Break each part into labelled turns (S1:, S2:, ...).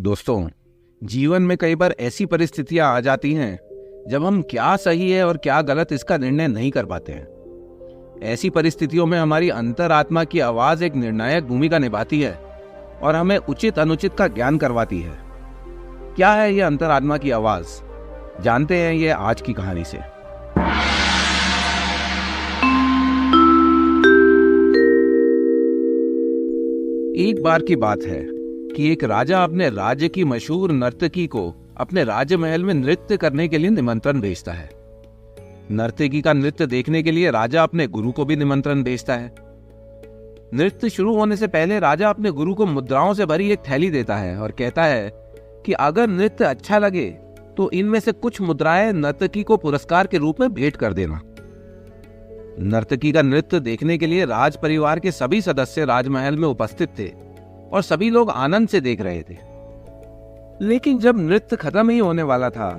S1: दोस्तों, जीवन में कई बार ऐसी परिस्थितियां आ जाती हैं जब हम क्या सही है और क्या गलत इसका निर्णय नहीं कर पाते हैं। ऐसी परिस्थितियों में हमारी अंतरात्मा की आवाज एक निर्णायक भूमिका निभाती है और हमें उचित अनुचित का ज्ञान करवाती है। क्या है ये अंतरात्मा की आवाज? जानते हैं ये आज की कहानी से। एक बार की बात है कि एक राजा अपने राज्य की मशहूर नर्तकी को अपने राज्य महल में नृत्य करने के लिए निमंत्रण भेजता है। नर्तकी का नृत्य देखने के लिए राजा अपने गुरु को भी निमंत्रण भेजता है। नृत्य शुरू होने से पहले राजा अपने गुरु को मुद्राओं से भरी एक थैली देता है और कहता है कि अगर नृत्य अच्छा लगे तो इनमें से कुछ मुद्राएं नर्तकी को पुरस्कार के रूप में भेंट कर देना। नर्तकी का नृत्य देखने के लिए राज परिवार के सभी सदस्य राजमहल में उपस्थित थे और सभी लोग आनंद से देख रहे थे। लेकिन जब नृत्य खत्म ही होने वाला था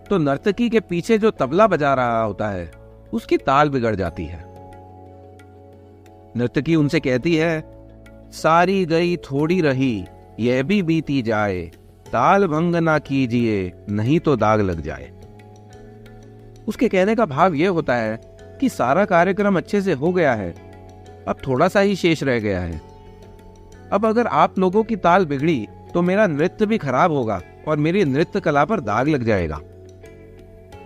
S1: तो नर्तकी के पीछे जो तबला बजा रहा होता है उसकी ताल बिगड़ जाती है। नर्तकी उनसे कहती है, सारी गई थोड़ी रही, यह भी बीती जाए, ताल भंग ना कीजिए, नहीं तो दाग लग जाए। उसके कहने का भाव यह होता है कि सारा कार्यक्रम अच्छे से हो गया है, अब थोड़ा सा ही शेष रह गया है। अब अगर आप लोगों की ताल बिगड़ी तो मेरा नृत्य भी खराब होगा और मेरी नृत्य कला पर दाग लग जाएगा।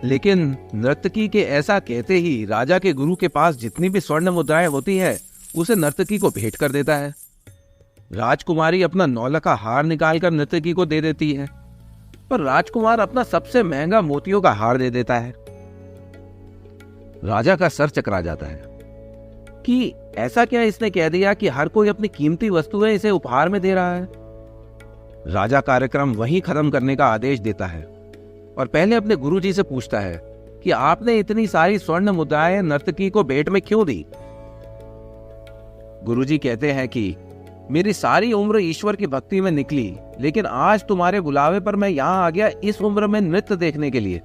S1: लेकिन नर्तकी के ऐसा कहते ही राजा के गुरु के पास जितनी भी स्वर्ण मुद्राएं होती है उसे नर्तकी को भेंट कर देता है। राजकुमारी अपना नौलखा का हार निकालकर नर्तकी को दे देती है, पर राजकुमार अपना सबसे महंगा मोतियों का हार दे देता है। राजा का सर चकरा जाता है कि ऐसा क्या इसने कह दिया कि हर कोई अपनी कीमती वस्तुएं इसे उपहार में दे रहा है। राजा कार्यक्रम वहीं खत्म करने का आदेश देता है और पहले अपने गुरुजी से पूछता है कि आपने इतनी सारी स्वर्ण मुद्राएं नर्तकी को भेंट में क्यों दी। गुरुजी कहते हैं कि मेरी सारी उम्र ईश्वर की भक्ति में निकली, लेकिन आज तुम्हारे बुलावे पर मैं यहां आ गया इस उम्र में नृत्य देखने के लिए।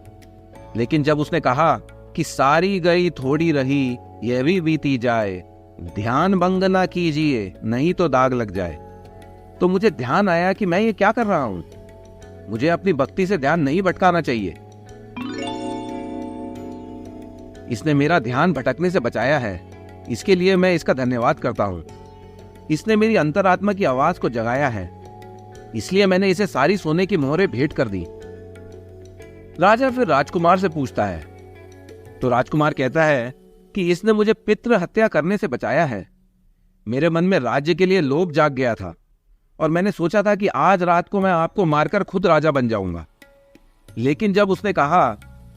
S1: लेकिन जब उसने कहा कि सारी गई थोड़ी रही, यह भी बीती जाए, ध्यान भंग ना कीजिए, नहीं तो दाग लग जाए, तो मुझे ध्यान आया कि मैं ये क्या कर रहा हूं। मुझे अपनी भक्ति से ध्यान नहीं भटकाना चाहिए। इसने मेरा ध्यान भटकने से बचाया है, इसके लिए मैं इसका धन्यवाद करता हूं। इसने मेरी अंतरात्मा की आवाज को जगाया है, इसलिए मैंने इसे सारी सोने की मोहरें भेंट कर दी। राजा फिर राजकुमार से पूछता है तो राजकुमार कहता है कि इसने मुझे पितृ हत्या करने से बचाया है। मेरे मन में राज्य के लिए लोभ जाग गया था और मैंने सोचा था कि आज रात को मैं आपको मारकर खुद राजा बन जाऊंगा। लेकिन जब उसने कहा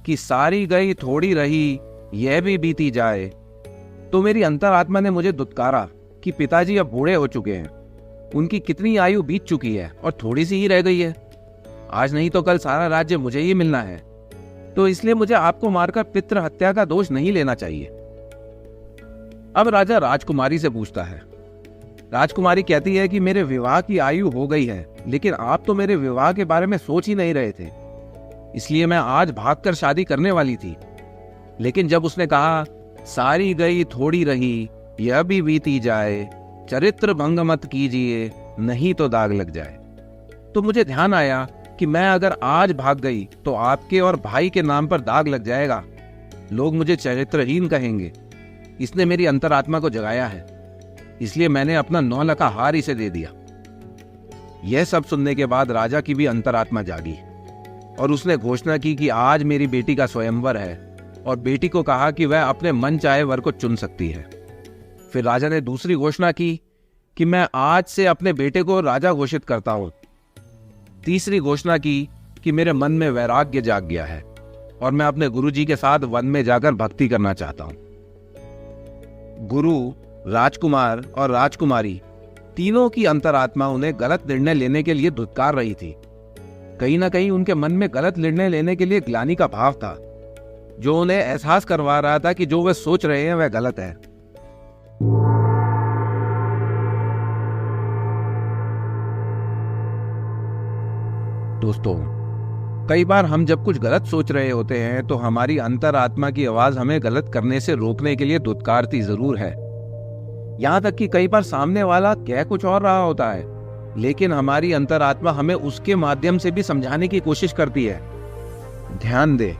S1: कि सारी गई थोड़ी रही, यह भी बीती जाए, तो मेरी अंतरात्मा ने मुझे दुत्कारा कि पिताजी अब बूढ़े हो चुके हैं, उनकी कितनी आयु बीत चुकी है और थोड़ी सी ही रह गई है। आज नहीं तो कल सारा राज्य मुझे ही मिलना है, तो इसलिए मुझे आपको मारकर पितृ हत्या का दोष नहीं लेना चाहिए। अब राजा राजकुमारी से पूछता है। राजकुमारी कहती है कि मेरे विवाह की आयु हो गई है, लेकिन आप तो मेरे विवाह के बारे में सोच ही नहीं रहे थे, इसलिए मैं आज भागकर शादी करने वाली थी। लेकिन जब उसने कहा सारी गई थोड़ी रही, यह भी बीती जाए, चरित्र भंग मत कीजिए, नहीं तो दाग लग जाए, तो मुझे ध्यान आया कि मैं अगर आज भाग गई तो आपके और भाई के नाम पर दाग लग जाएगा, लोग मुझे चरित्रहीन कहेंगे। इसने मेरी अंतरात्मा को जगाया है, इसलिए मैंने अपना नौलखा हार इसे दे दिया। यह सब सुनने के बाद राजा की भी अंतरात्मा जागी और उसने घोषणा की कि आज मेरी बेटी का स्वयंवर है और बेटी को कहा कि वह अपने मन चाहे वर को चुन सकती है। फिर राजा ने दूसरी घोषणा की कि मैं आज से अपने बेटे को राजा घोषित करता हूं। तीसरी घोषणा की कि मेरे मन में वैराग्य जाग गया है और मैं अपने गुरुजी के साथ वन में जाकर भक्ति करना चाहता हूं। गुरु, राजकुमार और राजकुमारी तीनों की अंतरात्मा उन्हें गलत निर्णय लेने के लिए धुतकार रही थी। कहीं ना कहीं उनके मन में गलत निर्णय लेने के लिए ग्लानि का भाव था, जो उन्हें एहसास करवा रहा था कि जो वे सोच रहे हैं वह गलत है। दोस्तों, कई बार हम जब कुछ गलत सोच रहे होते हैं तो हमारी अंतरात्मा की आवाज हमें गलत करने से रोकने के लिए धुतकारती जरूर है। यहां तक कि कई बार सामने वाला कह कुछ और रहा होता है, लेकिन हमारी अंतरात्मा हमें उसके माध्यम से भी समझाने की कोशिश करती है। ध्यान दे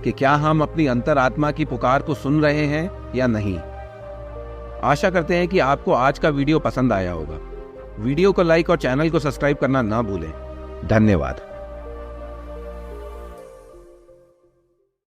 S1: कि क्या हम अपनी अंतरात्मा की पुकार को सुन रहे हैं या नहीं। आशा करते हैं कि आपको आज का वीडियो पसंद आया होगा। वीडियो को लाइक और चैनल को सब्सक्राइब करना ना भूलें। धन्यवाद।